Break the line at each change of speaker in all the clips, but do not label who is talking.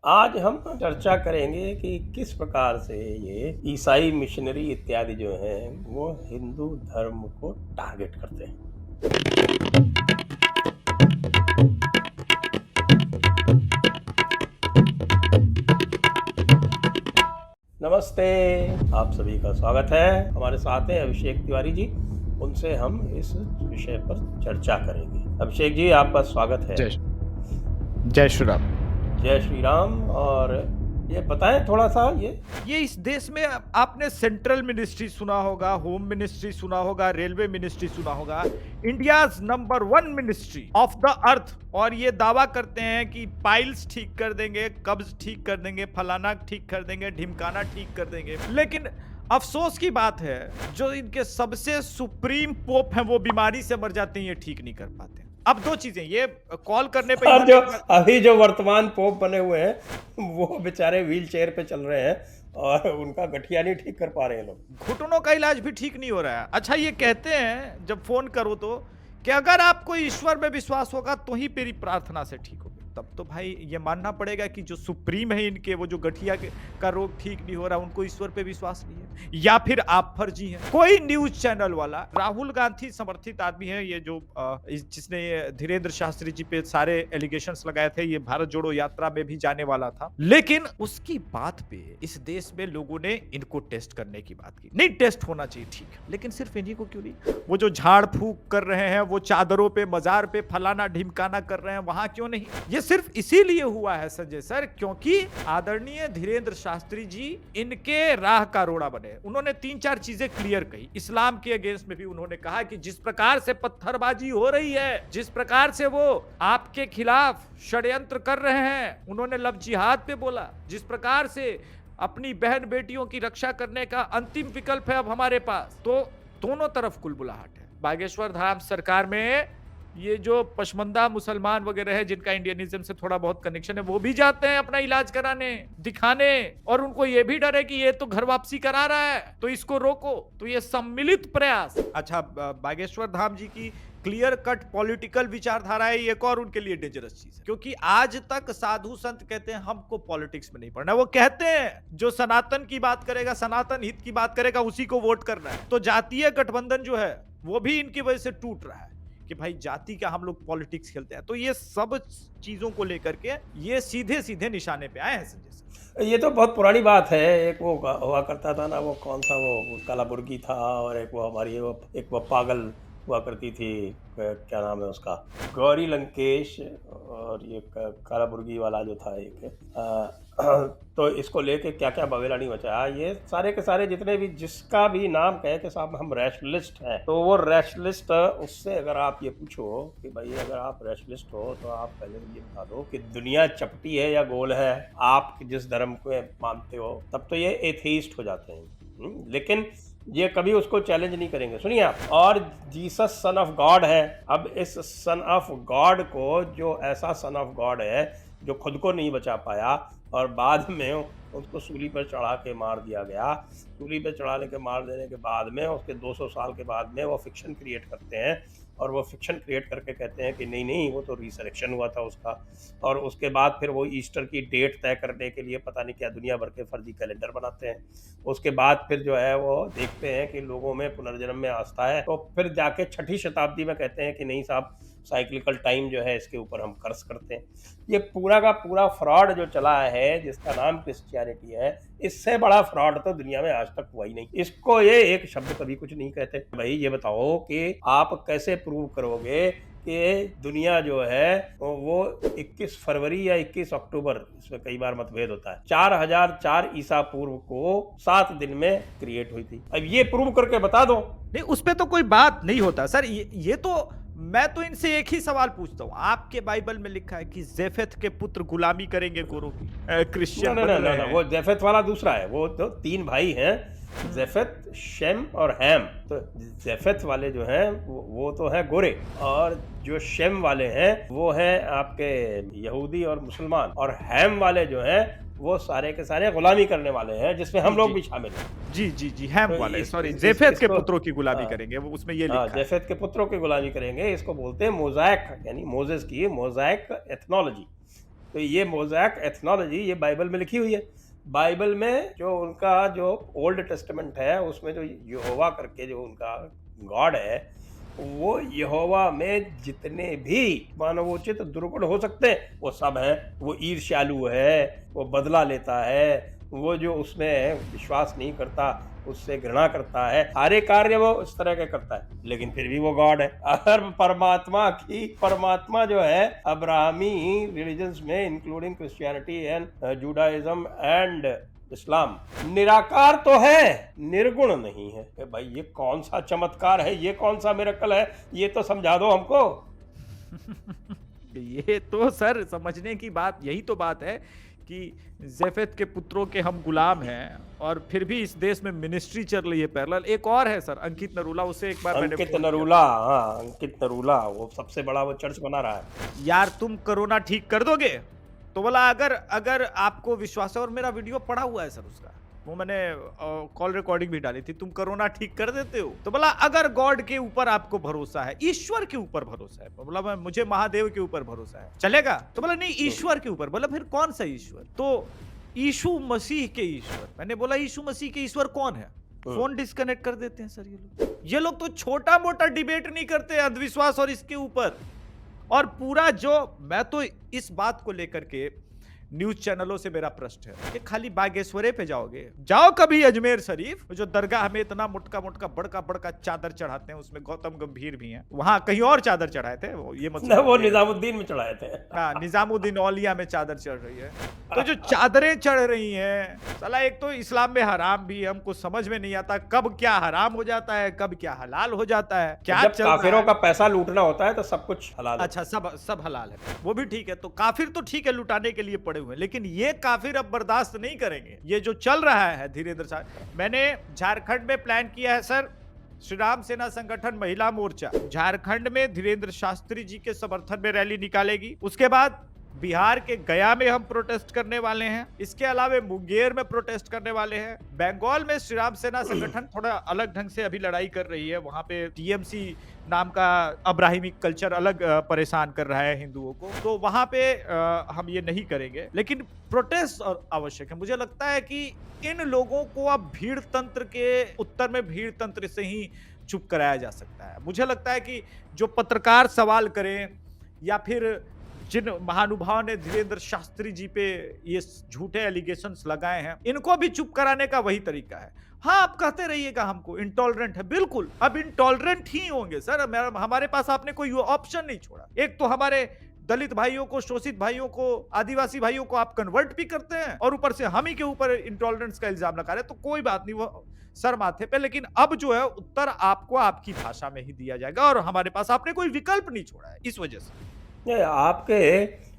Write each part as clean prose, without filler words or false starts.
आज हम चर्चा करेंगे कि किस प्रकार से ये ईसाई मिशनरी इत्यादि जो हैं वो हिंदू धर्म को टारगेट करते हैं। नमस्ते, आप सभी का स्वागत है। हमारे साथ हैं अभिषेक तिवारी जी। उनसे हम इस विषय पर चर्चा करेंगे। अभिषेक जी, आपका स्वागत है।
जय जय श्री राम।
जय श्री राम। और ये बताएं थोड़ा सा
ये इस देश में आपने सेंट्रल मिनिस्ट्री सुना होगा, होम मिनिस्ट्री सुना होगा, रेलवे मिनिस्ट्री सुना होगा, India's number 1 ministry of the earth, और ये दावा करते हैं कि पाइल्स ठीक कर देंगे, कब्ज ठीक कर देंगे, फलाना ठीक कर देंगे, ढिमकाना ठीक कर देंगे। लेकिन अफसोस की बात है, जो इनके सबसे सुप्रीम पोप हैं वो बीमारी से मर जाते हैं, ये ठीक नहीं कर पाते। अब दो चीजें, ये कॉल करने पे
और जो अभी जो वर्तमान पोप बने हुए हैं वो बेचारे व्हील चेयर पे चल रहे हैं और उनका गठिया नहीं ठीक कर पा रहे हैं लोग।
घुटनों का इलाज भी ठीक नहीं हो रहा है। अच्छा, ये कहते हैं जब फोन करो तो कि अगर आपको ईश्वर में विश्वास होगा तो ही मेरी प्रार्थना से ठीक होगी। तब तो भाई ये मानना पड़ेगा कि जो सुप्रीम है इनके, वो जो गठिया का रोग ठीक नहीं हो रहा, उनको ईश्वर पे विश्वास नहीं है, या फिर आप फर्जी हैं। कोई न्यूज चैनल वाला, राहुल गांधी समर्थित आदमी है ये, जो जिसने धीरेन्द्र शास्त्री जी पे सारे एलिगेशंस लगाए थे, ये भारत जोड़ो यात्रा में भी जाने वाला था, लेकिन उसकी बात पे इस देश में लोगों ने इनको टेस्ट करने की बात की। नहीं, टेस्ट होना चाहिए, ठीक है, लेकिन सिर्फ इन्हीं को क्यों नहीं? वो जो झाड़ फूक कर रहे हैं, वो चादरों पे, मजार पे फलाना ढिमकाना कर रहे हैं, वहां क्यों नहीं? ये सिर्फ इसीलिए हुआ है संजय सर, क्योंकि आदरणीय धीरेन्द्र शास्त्री जी इनके राह का रोड़ा बने। उन्होंने 3-4 चीजें क्लियर कही। इस्लाम के अगेंस्ट में भी उन्होंने कहा कि जिस प्रकार से पत्थरबाजी हो रही है, जिस प्रकार से वो आपके खिलाफ षड्यंत्र कर रहे हैं, उन्होंने लव जिहाद पे बोला। जिस प्रकार से अपनी बहन बेटियों की रक्षा करने का अंतिम विकल्प है अब हमारे पास, तो दोनों तरफ कुलबुलाहट है। बागेश्वर धाम सरकार में ये जो पशमंदा मुसलमान वगैरह है, जिनका इंडियनिज्म से थोड़ा बहुत कनेक्शन है, वो भी जाते हैं अपना इलाज कराने, दिखाने, और उनको ये भी डर है कि ये तो घर वापसी करा रहा है, तो इसको रोको। तो ये सम्मिलित प्रयास। अच्छा, बागेश्वर धाम जी की क्लियर कट पॉलिटिकल विचारधारा है, एक और उनके लिए डेंजरस चीज है, क्योंकि आज तक साधु संत कहते हैं हमको पॉलिटिक्स में नहीं पढ़ना। वो कहते हैं जो सनातन की बात करेगा, सनातन हित की बात करेगा, उसी को वोट करना है। तो जातीय गठबंधन जो है वो भी इनकी वजह से टूट रहा है कि भाई जाति का हम लोग पॉलिटिक्स खेलते हैं। तो ये सब चीजों को लेकर के ये सीधे सीधे निशाने पे आए हैं संजय सर।
ये तो बहुत पुरानी बात है। एक वो हुआ करता था ना, वो कौन सा, वो कालाबुर्गी था, और एक वो हमारी एक वो पागल हुआ करती थी, क्या नाम है उसका, गौरी लंकेश, और ये कालाबुर्गी वाला जो था एक तो इसको लेके क्या क्या बवेला नहीं बचा। ये सारे के सारे जितने भी, जिसका भी नाम कहे कि साहब हम रैशनलिस्ट हैं, तो वो रैशनलिस्ट, उससे अगर आप ये पूछो कि भाई अगर आप रैशनलिस्ट हो तो आप पहले ये बता दो कि दुनिया चपटी है या गोल है, आप जिस धर्म को मानते हो, तब तो ये एथेइस्ट हो जाते हैं। लेकिन ये कभी उसको चैलेंज नहीं करेंगे। सुनिए आप, और जीसस सन ऑफ गॉड है। अब इस सन ऑफ गॉड को, जो ऐसा सन ऑफ गॉड है जो खुद को नहीं बचा पाया और बाद में उसको सूली पर चढ़ा के मार दिया गया, सूली पर चढ़ाने के मार देने के बाद में उसके 200 साल के बाद में वो फिक्शन क्रिएट करते हैं, और वो फिक्शन क्रिएट करके कहते हैं कि नहीं नहीं, वो तो रिसरेक्शन हुआ था उसका। और उसके बाद फिर वो ईस्टर की डेट तय करने के लिए पता नहीं क्या दुनिया भर के फर्जी कैलेंडर बनाते हैं। उसके बाद फिर जो है वो देखते हैं कि लोगों में पुनर्जन्म में आस्था है, तो फिर जाके 6ठी शताब्दी में कहते हैं कि नहीं साहब, साइक्लिकल टाइम जो है इसके ऊपर हम कर्ज करते हैं। ये पूरा का पूरा फ्रॉड जो चला है, जिसका नाम क्रिश्चियनिटी है, इससे बड़ा फ्रॉड तो दुनिया में आज तक हुआ ही नहीं। इसको ये एक शब्द कभी कुछ नहीं कहते। भाई ये बताओ कि आप कैसे प्रूव करोगे कि दुनिया जो है वो 21 फरवरी या 21 अक्टूबर, इसमें कई बार मतभेद होता है, 4004 ईसा पूर्व को 7 दिन में क्रिएट हुई थी। अब ये प्रूव करके बता दो।
नहीं, उस पे तो कोई बात नहीं होता सर। ये तो मैं तो इनसे एक ही सवाल पूछता हूँ, आपके बाइबल में लिखा है कि जेफेथ के पुत्र गुलामी करेंगे गोरों की, क्रिश्चियन बन रहे हैं।
वो जेफेथ वाला दूसरा है। वो तो 3 भाई हैं, जेफेथ, शेम और हैम। तो जेफेथ वाले जो हैं वो तो हैं गोरे, और जो शेम वाले हैं वो हैं आपके यहूदी और मुसलमान, और हैम वाले जो हैं वो सारे के सारे गुलामी करने वाले हैं, जिसमें हम लोग भी शामिल हैं।
जी जी जी, हैम वाले, सॉरी, जेफेथ के पुत्रों की गुलामी करेंगे, वो उसमें ये लिखा है।
जेफेथ के पुत्रों की गुलामी करेंगे। इसको बोलते हैं मोज़ाइक, यानी मोजेस की मोज़ाइक एथनोलॉजी। तो ये मोज़ेक एथनोलॉजी ये बाइबल में लिखी हुई है। बाइबल में जो उनका जो ओल्ड टेस्टामेंट है उसमें जो यहोवा करके जो उनका गॉड है, वो यहोवा में जितने भी मानवोचित दुर्गुण हो सकते हैं वो सब है। वो ईर्ष्यालु है, वो बदला लेता है, वो जो उसमें विश्वास नहीं करता, उससे घृणा करता है, सारे कार्य वो इस तरह के करता है, लेकिन फिर भी वो गॉड है। अगर परमात्मा जो है अब्राहमी रिलीजन्स में including Christianity and Judaism and Islam निराकार तो है, निर्गुण नहीं है। भाई ये कौन सा चमत्कार है, ये कौन सा मिरेकल है, ये तो समझा दो हमको।
ये तो सर समझने की बात, यही तो बात है कि जेफेत के पुत्रों के हम गुलाम हैं और फिर भी इस देश में मिनिस्ट्री चल रही है पैरेलल। एक और है सर, अंकित नरूला, उसे एक बार मैंने
अंकित
फोन किया।
नरूला, हाँ अंकित नरूला, वो सबसे बड़ा वो चर्च बना रहा है।
यार तुम कोरोना ठीक कर दोगे? तो बोला अगर आपको विश्वास है, और मेरा वीडियो पड़ा हुआ है सर उसका, वो मैंने कॉल रिकॉर्डिंग भी डाली थी, तुम कोरोना ठीक कर देते हो? तो बोला अगर गॉड के ऊपर आपको भरोसा है, ईश्वर के ऊपर भरोसा है, बोला मुझे महादेव के ऊपर भरोसा है, चलेगा? तो बोला नहीं ईश्वर के ऊपर। बोला फिर कौन सा ईश्वर? तो यीशु मसीह के ईश्वर। मैंने बोला यीशु मसीह के ईश्वर कौन है? फोन डिस्कनेक्ट कर देते हैं सर ये लोग तो छोटा मोटा डिबेट नहीं करते अंधविश्वास और इसके ऊपर। और पूरा जो, मैं तो इस बात को लेकर के न्यूज चैनलों से मेरा प्रश्न है कि खाली बागेश्वरे पे जाओगे, जाओ कभी अजमेर शरीफ, जो दरगाह में इतना मोटका बड़का चादर चढ़ाते हैं, उसमें गौतम गंभीर भी हैं, वहां कहीं और चादर चढ़ाए थे, वो ये मतलब
वो निजामुद्दीन में चढ़ाए थे।
हाँ, निजामुद्दीन औलिया में चादर चढ़ रही है। तो जो चादरें चढ़ रही हैं, साला एक तो इस्लाम में हराम भी है, हमको समझ में नहीं आता कब क्या हराम हो जाता है, कब क्या हलाल हो जाता है, क्या
जब
चल रहा
काफिरों
है।
का पैसा लूटना होता है तो सब कुछ हलाल है।
अच्छा, सब हलाल है, वो भी ठीक है। तो काफिर तो ठीक है, लुटाने के लिए पड़े हुए हैं, लेकिन ये काफिर अब बर्दाश्त नहीं करेंगे। ये जो चल रहा है धीरेन्द्र साहब, मैंने झारखंड में प्लान किया है सर, श्री राम सेना संगठन महिला मोर्चा झारखंड में धीरेन्द्र शास्त्री जी के समर्थन में रैली निकालेगी। उसके बाद बिहार के गया में हम प्रोटेस्ट करने वाले हैं। इसके अलावा मुंगेर में प्रोटेस्ट करने वाले हैं। बंगाल में श्री राम सेना संगठन थोड़ा अलग ढंग से अभी लड़ाई कर रही है। वहां पे टीएमसी नाम का अब्राहिमिक कल्चर अलग परेशान कर रहा है हिंदुओं को, तो वहां पे हम ये नहीं करेंगे, लेकिन प्रोटेस्ट आवश्यक है। मुझे लगता है कि इन लोगों को अब भीड़ तंत्र के उत्तर में भीड़ तंत्र से ही चुप कराया जा सकता है। मुझे लगता है कि जो पत्रकार सवाल करें या फिर जिन महानुभाव ने धीरेन्द्र शास्त्री जी पे ये झूठे एलिगेशंस लगाए हैं, इनको भी चुप कराने का वही तरीका है। हाँ, आप कहते रहिएगा हमको इंटॉलरेंट है, बिल्कुल अब इंटॉलरेंट ही होंगे सर। हमारे पास आपने कोई ऑप्शन नहीं छोड़ा। एक तो हमारे दलित भाइयों को, शोषित भाइयों को, आदिवासी भाइयों को आप कन्वर्ट भी करते हैं और ऊपर से हम ही के ऊपर इंटॉलरेंस का इल्जाम लगा रहे हैं। तो कोई बात नहीं, वो सर माथे पे, लेकिन अब जो है उत्तर आपको आपकी भाषा में ही दिया जाएगा और हमारे पास आपने कोई विकल्प नहीं छोड़ा है इस वजह से।
ये आपके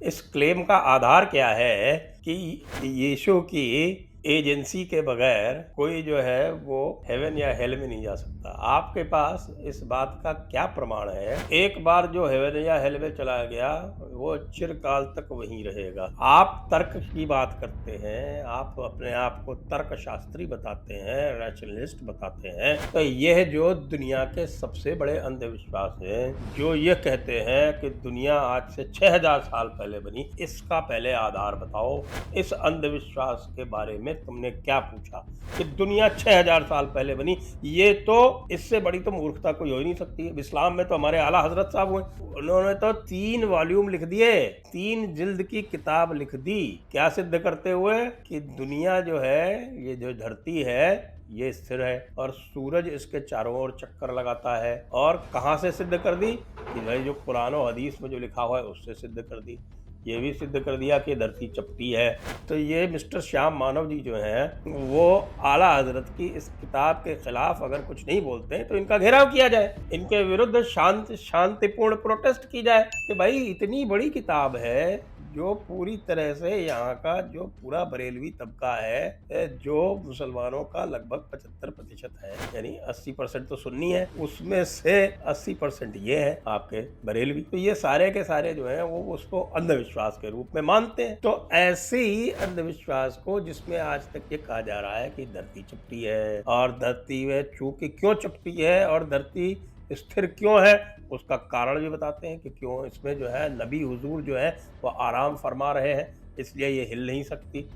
इस क्लेम का आधार क्या है कि यीशु की एजेंसी के बगैर कोई जो है वो हेवन या हेल में नहीं जा सकता? आपके पास इस बात का क्या प्रमाण है? एक बार जो हेवन या हेल में चला गया वो चिरकाल तक वहीं रहेगा। आप तर्क की बात करते हैं, आप अपने आप को तर्क शास्त्री बताते हैं, रैशनलिस्ट बताते हैं, तो यह जो दुनिया के सबसे बड़े अंधविश्वास है, जो ये कहते हैं कि दुनिया आज से 6000 साल पहले बनी, इसका पहले आधार बताओ। इस अंधविश्वास के बारे में तुमने क्या पूछा कि दुनिया 6000 साल पहले बनी? ये तो इससे बड़ी तो मूर्खता कोई हो ही नहीं सकती है। इस्लाम में तो हमारे आला हजरत साहब हुए, उन्होंने तो 3 वॉल्यूम लिख दिए, 3 जिल्द की किताब लिख दी। क्या सिद्ध करते हुए कि दुनिया जो है, ये जो धरती है, ये स्थिर है और सूरज इसके चारों ओर चक्कर लगाता है। और कहाँ से सिद्ध कर दी? कि भाई जो कुरान और हदीस में जो लिखा हुआ है उससे सिद्ध कर दी। ये भी सिद्ध कर दिया कि धरती चपटी है। तो ये मिस्टर श्याम मानव जी जो हैं, वो आला हजरत की इस किताब के खिलाफ अगर कुछ नहीं बोलते हैं तो इनका घेराव किया जाए, इनके विरुद्ध शांतिपूर्ण प्रोटेस्ट की जाए कि भाई इतनी बड़ी किताब है जो पूरी तरह से यहाँ का जो पूरा बरेलवी तबका है, जो मुसलमानों का लगभग 75% है, यानी 80% तो सुन्नी है, उसमें से 80% ये है आपके बरेलवी। तो ये सारे के सारे जो हैं वो उसको अंधविश्वास के रूप में मानते हैं। तो ऐसे ही अंधविश्वास को, जिसमें आज तक ये कहा जा रहा है कि धरती चपटी है और धरती में चूंकि क्यों चपटी है और धरती स्थिर क्यों है, उसका कारण भी बताते हैं कि क्यों इसमें जो है नबी हुजूर जो है वो आराम फरमा रहे हैं, इसलिए ये हिल नहीं सकती।